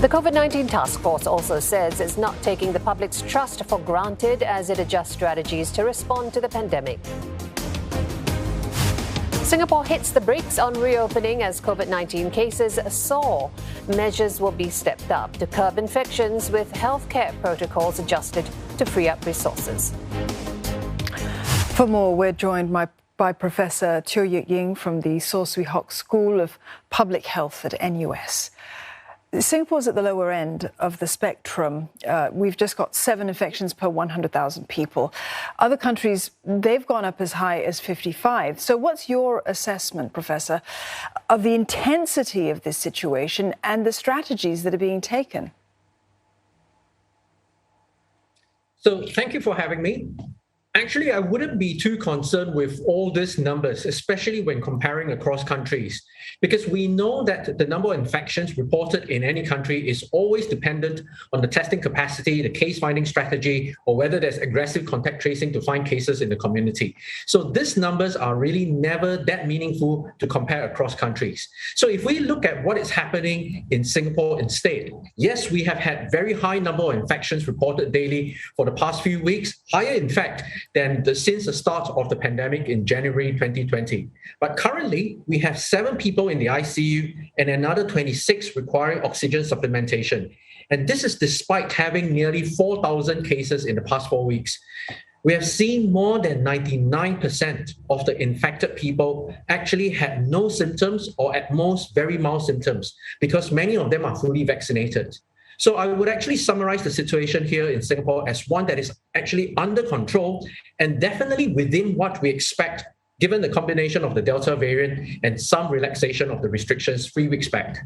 The COVID-19 task force also says it's not taking the public's trust for granted as it adjusts strategies to respond to the pandemic. Singapore hits the brakes on reopening as COVID-19 cases soar. Measures will be stepped up to curb infections with healthcare protocols adjusted to free up resources. For more, we're joined by Professor Teo Yik Ying from the Swee Hock School of Public Health at NUS. Singapore's at the lower end of the spectrum. We've just got 7 infections per 100,000 people. Other countries, they've gone up as high as 55. So what's your assessment, Professor, of the intensity of this situation and the strategies that are being taken? So thank you for having me. Actually, I wouldn't be too concerned with all these numbers, especially when comparing across countries, because we know that the number of infections reported in any country is always dependent on the testing capacity, the case finding strategy, or whether there's aggressive contact tracing to find cases in the community. So these numbers are really never that meaningful to compare across countries. So if we look at what is happening in Singapore instead, yes, we have had very high number of infections reported daily for the past few weeks, higher in fact than since the start of the pandemic in January 2020. But currently, we have 7 people in the ICU and another 26 requiring oxygen supplementation. And this is despite having nearly 4,000 cases in the past 4 weeks. We have seen more than 99% of the infected people actually had no symptoms or at most very mild symptoms because many of them are fully vaccinated. So I would actually summarize the situation here in Singapore as one that is actually under control and definitely within what we expect, given the combination of the Delta variant and some relaxation of the restrictions 3 weeks back.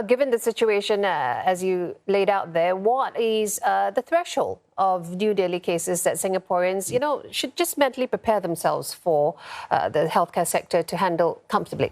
Given the situation as you laid out there, what is the threshold of new daily cases that Singaporeans, should just mentally prepare themselves for the healthcare sector to handle comfortably?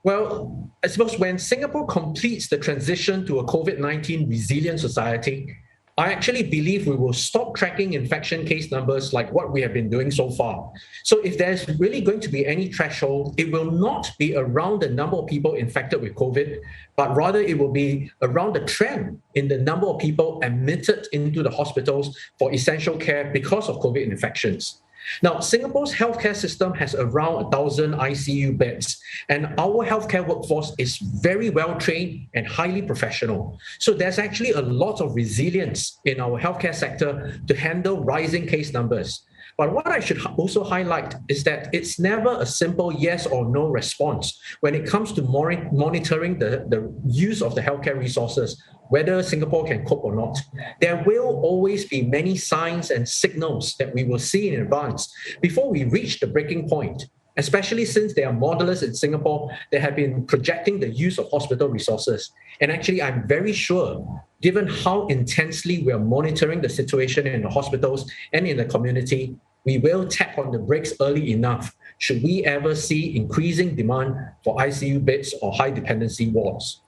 Well, I suppose when Singapore completes the transition to a COVID-19 resilient society, I actually believe we will stop tracking infection case numbers like what we have been doing so far. So if there's really going to be any threshold, it will not be around the number of people infected with COVID, but rather it will be around the trend in the number of people admitted into the hospitals for essential care because of COVID infections. Now, Singapore's healthcare system has around 1,000 ICU beds, and our healthcare workforce is very well trained and highly professional. So there's actually a lot of resilience in our healthcare sector to handle rising case numbers. But what I should also highlight is that it's never a simple yes or no response when it comes to monitoring the use of the healthcare resources, whether Singapore can cope or not. There will always be many signs and signals that we will see in advance before we reach the breaking point, especially since there are modelers in Singapore that have been projecting the use of hospital resources. And actually, I'm very sure, given how intensely we are monitoring the situation in the hospitals and in the community, we will tap on the brakes early enough should we ever see increasing demand for ICU beds or high dependency wards.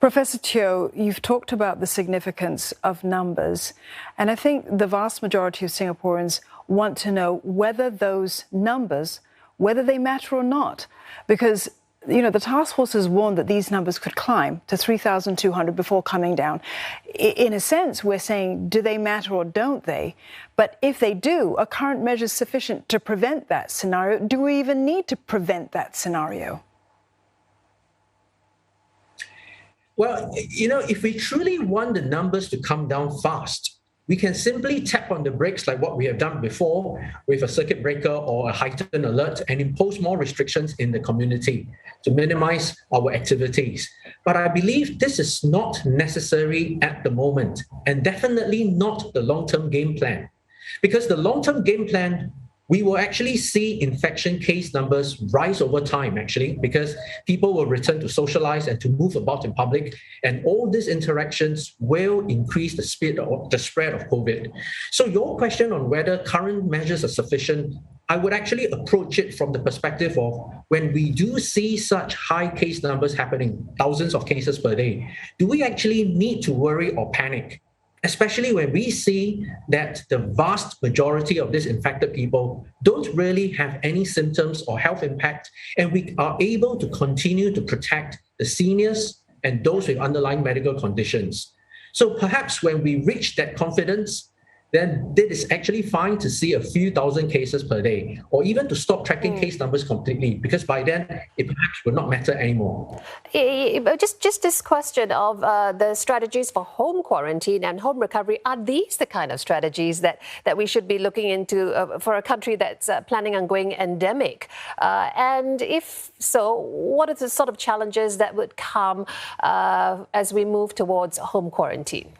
Professor Teo, you've talked about the significance of numbers, and I think the vast majority of Singaporeans want to know whether those numbers, whether they matter or not, because the task force has warned that these numbers could climb to 3,200 before coming down. In a sense, we're saying, do they matter or don't they? But if they do, are current measures sufficient to prevent that scenario? Do we even need to prevent that scenario? Well, if we truly want the numbers to come down fast, we can simply tap on the brakes like what we have done before with a circuit breaker or a heightened alert and impose more restrictions in the community to minimize our activities. But I believe this is not necessary at the moment and definitely not the long-term game plan. Because the long-term game plan, we will actually see infection case numbers rise over time, actually, because people will return to socialize and to move about in public. And all these interactions will increase the spread of COVID. So your question on whether current measures are sufficient, I would actually approach it from the perspective of when we do see such high case numbers happening, thousands of cases per day, do we actually need to worry or panic? especially when we see that the vast majority of these infected people don't really have any symptoms or health impact, and we are able to continue to protect the seniors and those with underlying medical conditions. So perhaps when we reach that confidence, then it is actually fine to see a few thousand cases per day, or even to stop tracking case numbers completely, because by then it perhaps will not matter anymore. Just this question of the strategies for home quarantine and home recovery, are these the kind of strategies that we should be looking into for a country that's planning on going endemic? And if so, what are the sort of challenges that would come as we move towards home quarantine?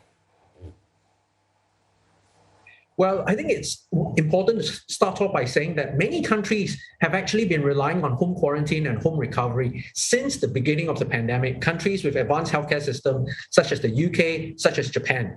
Well, I think it's important to start off by saying that many countries have actually been relying on home quarantine and home recovery since the beginning of the pandemic. Countries with advanced healthcare systems, such as the UK, such as Japan.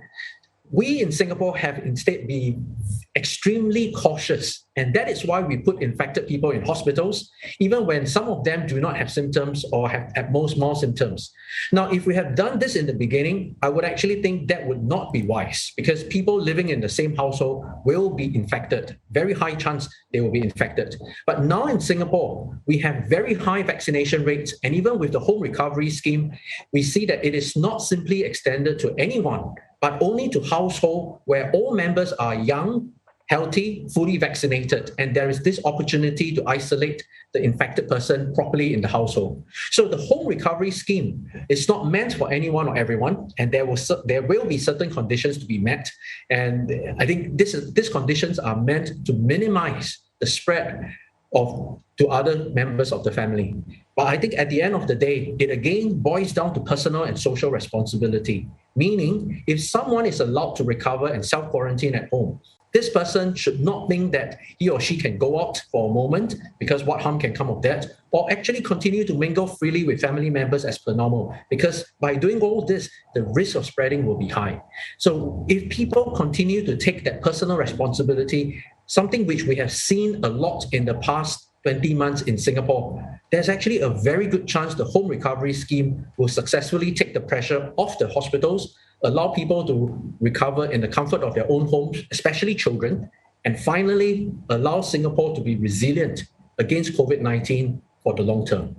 We in Singapore have instead been extremely cautious, and that is why we put infected people in hospitals, even when some of them do not have symptoms or have at most mild symptoms. Now, if we had done this in the beginning, I would actually think that would not be wise, because people living in the same household will be infected. Very high chance they will be infected. But now in Singapore, we have very high vaccination rates, and even with the home recovery scheme, we see that it is not simply extended to anyone, but only to households where all members are young, healthy, fully vaccinated, and there is this opportunity to isolate the infected person properly in the household. So the home recovery scheme is not meant for anyone or everyone, and there will be certain conditions to be met. And I think these conditions are meant to minimize the spread to other members of the family. But I think at the end of the day, it again boils down to personal and social responsibility. Meaning, if someone is allowed to recover and self-quarantine at home, this person should not think that he or she can go out for a moment, because what harm can come of that, or actually continue to mingle freely with family members as per normal, because by doing all this, the risk of spreading will be high. So if people continue to take that personal responsibility, something which we have seen a lot in the past 20 months in Singapore, there's actually a very good chance the home recovery scheme will successfully take the pressure off the hospitals, allow people to recover in the comfort of their own homes, especially children, and finally allow Singapore to be resilient against COVID-19 for the long term.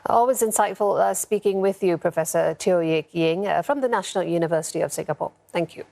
Always insightful speaking with you, Professor Teo Yik Ying from the National University of Singapore. Thank you.